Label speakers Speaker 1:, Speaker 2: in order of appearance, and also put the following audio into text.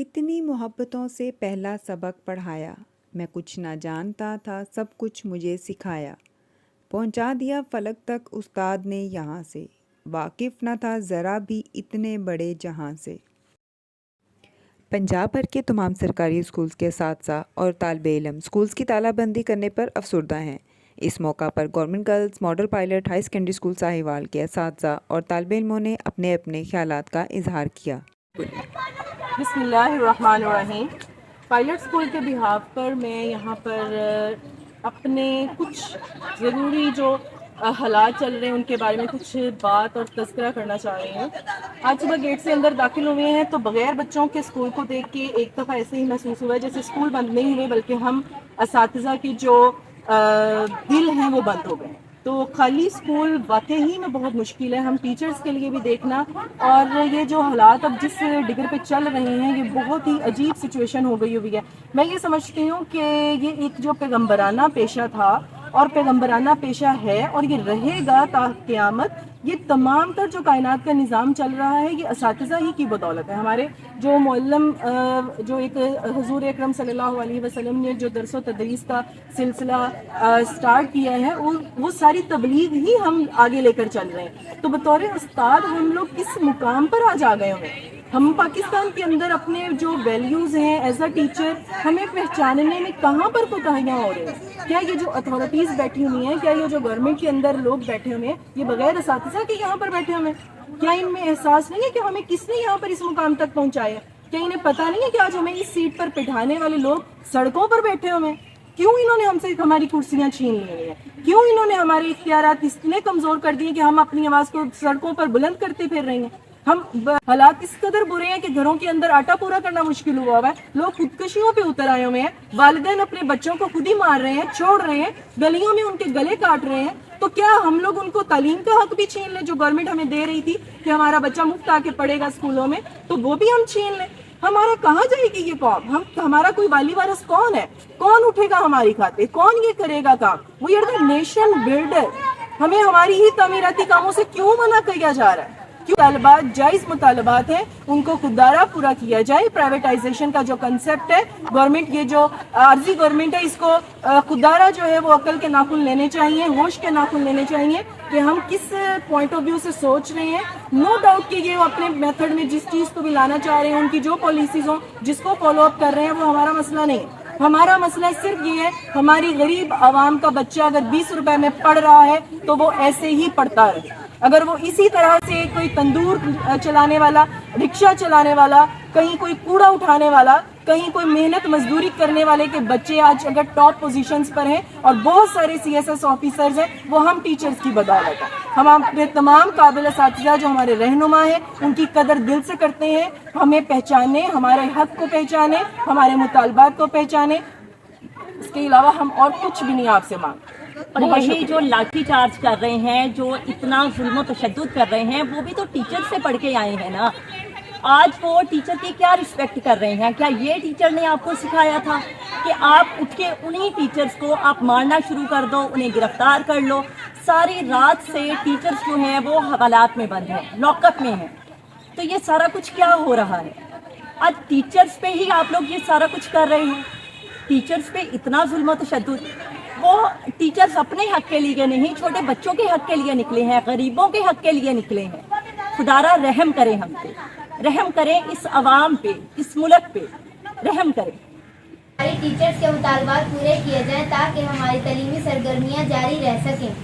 Speaker 1: इतनी मोहब्बतों से पहला सबक पढ़ाया, मैं कुछ ना जानता था सब कुछ मुझे सिखाया। पहुंचा दिया फलक तक उस्ताद ने यहाँ से, वाकिफ़ न था ज़रा भी इतने बड़े जहां से। पंजाब भर के तमाम सरकारी स्कूल्स के असातिज़ा और तालिबे इल्म स्कूल्स की तालाबंदी करने पर अफसरदा हैं। इस मौका पर government girls model pilot high secondary school Sahiwal के असातिज़ा और तालिबे इल्मों ने अपने अपने ख्यालात का इजहार किया।
Speaker 2: बिस्मिल्लाहिर्रहमानिर्रहीम। पायलट स्कूल के बिहाफ पर मैं यहाँ पर अपने कुछ ज़रूरी जो हालात चल रहे हैं उनके बारे में कुछ बात और तज़किरा करना चाह रही हूँ। आज सुबह गेट से अंदर दाखिल हुए हैं तो बग़ैर बच्चों के स्कूल को देख के एक दफ़ा ऐसे ही महसूस हुआ है जैसे स्कूल बंद नहीं हुए बल्कि हम असातिज़ा की जो दिल हैं वो बंद हो गए। तो खाली स्कूल वाकई ही में बहुत मुश्किल है, हम टीचर्स के लिए भी देखना। और ये जो हालात अब जिस डिगर पे चल रहे हैं ये बहुत ही अजीब सिचुएशन हो गई हुई है। मैं ये समझती हूँ कि ये एक जो पैगम्बराना पेशा था और पैगम्बराना पेशा है और ये रहेगा ता क़यामत। ये तमाम तर जो कायनात का निज़ाम चल रहा है ये असातिज़ा ही की बदौलत है। हमारे जो मुअल्लिम जो एक हुज़ूर अकरम सल्लल्लाहु अलैहि वसल्लम ने जो दर्स व तदरीस का सिलसिला स्टार्ट किया है वो सारी तबलीग ही हम आगे लेकर चल रहे हैं। तो बतौर उस्ताद हम लोग किस मुकाम पर आज आ गए हैं। हम पाकिस्तान के अंदर अपने जो वैल्यूज़ हैं एज अ टीचर हमें पहचानने में कहाँ पर कोताहियाँ हो रही हैं। क्या ये जो अथॉरिटीज़ बैठी हुई हैं, क्या ये जो गवर्नमेंट के अंदर लोग बैठे हुए हैं ये बगैर असातिज़ा के यहाँ पर बैठे हुए हैं? क्या इनमें एहसास नहीं है कि हमें किसने यहाँ पर इस मुकाम तक पहुँचाया? क्या इन्हें पता नहीं है कि आज हमें इस सीट पर बिठाने वाले लोग सड़कों पर बैठे हुए हैं? क्यों इन्होंने हमसे हमारी कुर्सियाँ छीन ली हैं? क्यों इन्होंने हमारे इख्तियारात इतने कमज़ोर कर दिए कि हम अपनी आवाज़ को सड़कों पर बुलंद करते फिर रहे हैं? हम हालात इस कदर बुरे हैं कि घरों के अंदर आटा पूरा करना मुश्किल हुआ है। लोग खुदकशियों पे उतर आए हुए हैं, वालिदैन अपने बच्चों को खुद ही मार रहे हैं, छोड़ रहे हैं, गलियों में उनके गले काट रहे हैं। तो क्या हम लोग उनको तालीम का हक भी छीन लें जो गवर्नमेंट हमें दे रही थी कि हमारा बच्चा मुफ्त आके पढ़ेगा स्कूलों में, तो वो भी हम छीन लें? हमारा कहाँ जाएगी ये कौम? हमारा कोई वाली वारस कौन है? कौन उठेगा हमारी खातिर? कौन ये करेगा काम? We are the nation builder. हमें हमारी ही तामीराती कामों से क्यों मना किया जा रहा है? मुतालबात जायज़ मुतालबात हैं, उनको खुदारा पूरा किया जाए। प्राइवेटाइजेशन का जो कंसेप्ट है गवर्नमेंट, ये जो आर्जी गवर्नमेंट है इसको खुदारा जो है वो अकल के नाखून लेने चाहिए, होश के नाखून लेने चाहिए कि हम किस पॉइंट ऑफ व्यू से सोच रहे हैं। नो डाउट कि ये अपने मेथड में जिस चीज़ को भी लाना चाह रहे हैं, उनकी जो पॉलिसीज हो जिसको फॉलो अप कर रहे हैं वो हमारा मसला नहीं है। हमारा मसला सिर्फ ये है हमारी गरीब आवाम का बच्चा अगर 20 रुपए में पढ़ रहा है तो वो ऐसे ही पढ़ता रहे। अगर वो इसी तरह से कोई तंदूर चलाने वाला, रिक्शा चलाने वाला, कहीं कोई कूड़ा उठाने वाला, कहीं कोई मेहनत मजदूरी करने वाले के बच्चे आज अगर टॉप पोजीशंस पर हैं और बहुत सारे सीएसएस ऑफिसर्स हैं, वो हम टीचर्स की बदौलत है। हम अपने तमाम काबिल असातिज़ा जो हमारे रहनुमा हैं उनकी कदर दिल से करते हैं। हमें पहचाने, हमारे हक को पहचाने, हमारे मुतालबात को पहचाने, इसके अलावा हम और कुछ भी नहीं आपसे मांगते।
Speaker 3: और यही जो लाठी चार्ज कर रहे हैं, जो इतना जुल्म तशद्दुद कर रहे हैं, वो भी तो टीचर से पढ़ के आए हैं ना। आज वो टीचर की क्या रिस्पेक्ट कर रहे हैं? क्या ये टीचर ने आपको सिखाया था कि आप उठ के उन्हीं टीचर्स को आप मारना शुरू कर दो, उन्हें गिरफ्तार कर लो? सारी रात से टीचर्स जो हैं वो हवालात में बंद हैं, लॉकअप में हैं। तो ये सारा कुछ क्या हो रहा है? आज टीचर्स पे ही आप लोग ये सारा कुछ कर रहे हैं। टीचर्स पे इतना जुल्म तशद्दुद। वो टीचर्स अपने हक के लिए नहीं, छोटे बच्चों के हक के लिए निकले हैं, गरीबों के हक के लिए निकले हैं। खुदारा रहम करें हम पे, रहम करें इस अवाम पे, इस मुल्क पे रहम करें।
Speaker 4: हमारे टीचर्स के मुतालबात पूरे किए जाएं ताकि हमारी तलीमी सरगर्मियां जारी रह सकें।